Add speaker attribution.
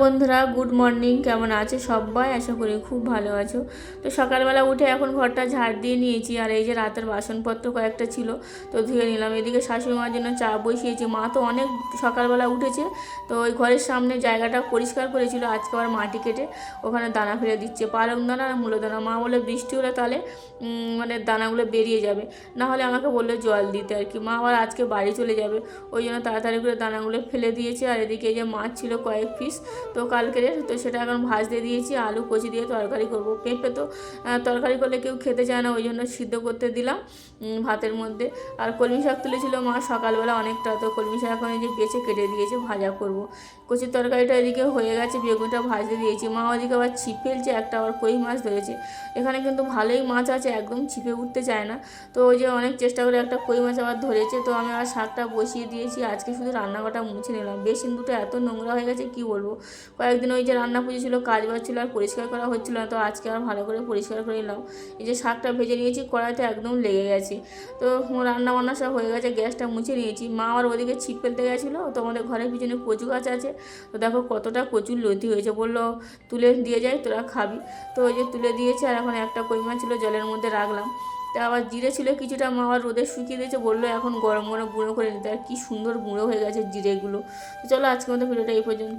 Speaker 1: বন্ধুরা, good morning. কেমন আছো সবাই? আশা করি খুব ভালো আছো। তো সকালবেলা উঠে এখন ঘরটা ঝাড় দিয়ে নিয়েছি, আর এই যে রাতের বাসনপত্র কয়েকটা ছিল তো ধুয়ে নিলাম। এদিকে শাশুড়ি মার জন্য চা বসিয়েছি। মা তো অনেক সকালবেলা উঠেছে, তো ওই ঘরের সামনে জায়গাটা পরিষ্কার করেছিল, আজকে আবার মাটি কেটে ওখানে দানা ফেলে দিচ্ছে, পালং দানা আর মূলো দানা। মা বলে বৃষ্টি হলে তাহলে মানে দানাগুলো বেরিয়ে যাবে, না হলে আমাকে বললে জল দিতে আর কি। মা আবার আজকে বাড়ি চলে যাবে, ওই জন্য তাড়াতাড়ি করে দানাগুলো ফেলে দিয়েছে। আর এদিকে এই যে মাছ ছিল কয়েক পিস, তো কালকের, তো সেটা এখন ভাজতে দিয়েছি। আলু কচি দিয়ে তরকারি করব। পেঁপে তো তরকারি করলে কেউ খেতে চায় না, ওই জন্য সিদ্ধ করতে দিলাম ভাতের মধ্যে। আর কলমি শাক তুলেছিল মা সকালবেলা অনেকটা, তো কলমি শাক এখন এই যে বেছে কেটে দিয়েছে, ভাজা করব। কচির তরকারিটা এদিকে হয়ে গেছে, বেগুনটা ভাজতে দিয়েছি। মা ওদিকে আবার ছিপ ফেলছে, একটা আবার কই মাছ ধরেছে। এখানে কিন্তু ভালোই মাছ আছে, একদম ছিপে উঠতে চায় না। তো ওই যে অনেক চেষ্টা করে একটা কই মাছ আবার ধরেছে, তো আমি আবার শাকটা বসিয়ে দিয়েছি। আজকে শুধু রান্নাঘরটা মুছে নিলাম, বেসিন দুটো এত নোংরা হয়ে গেছে কি বলবো। কয়েকদিন ওই যে রান্না পুজো ছিল, কাজ বাজ ছিল, আর পরিষ্কার করা হচ্ছিল না, তো আজকে আর ভালো করে পরিষ্কার করে নিলাম। এই যে শাকটা ভেজে নিয়েছি, কড়াইতে একদম লেগে গেছে। তো রান্না বান্না সব হয়ে গেছে, গ্যাসটা মুছে নিয়েছি। মা আর ওদিকে ছিপ ফেলতে গেছিলো, তো আমাদের ঘরের পিছনে কচু গাছ আছে, তো দেখো কতটা কচুর লতি হয়েছে। বললো তুলে দিয়ে যাই, তোরা খাবি। তো ওই যে তুলে দিয়েছে, আর এখন একটা কই মাছ ছিল জলের মধ্যে রাখলাম। তা আবার জিরে ছিল কিছুটা, মা আবার রোদে শুকিয়ে দিয়েছে, বললো এখন গরম গরম গুঁড়ো করে নিতে। আর কি সুন্দর গুঁড়ো হয়ে গেছে জিরেগুলো। তো চলো আজকের মতো ভিডিওটা এই পর্যন্ত।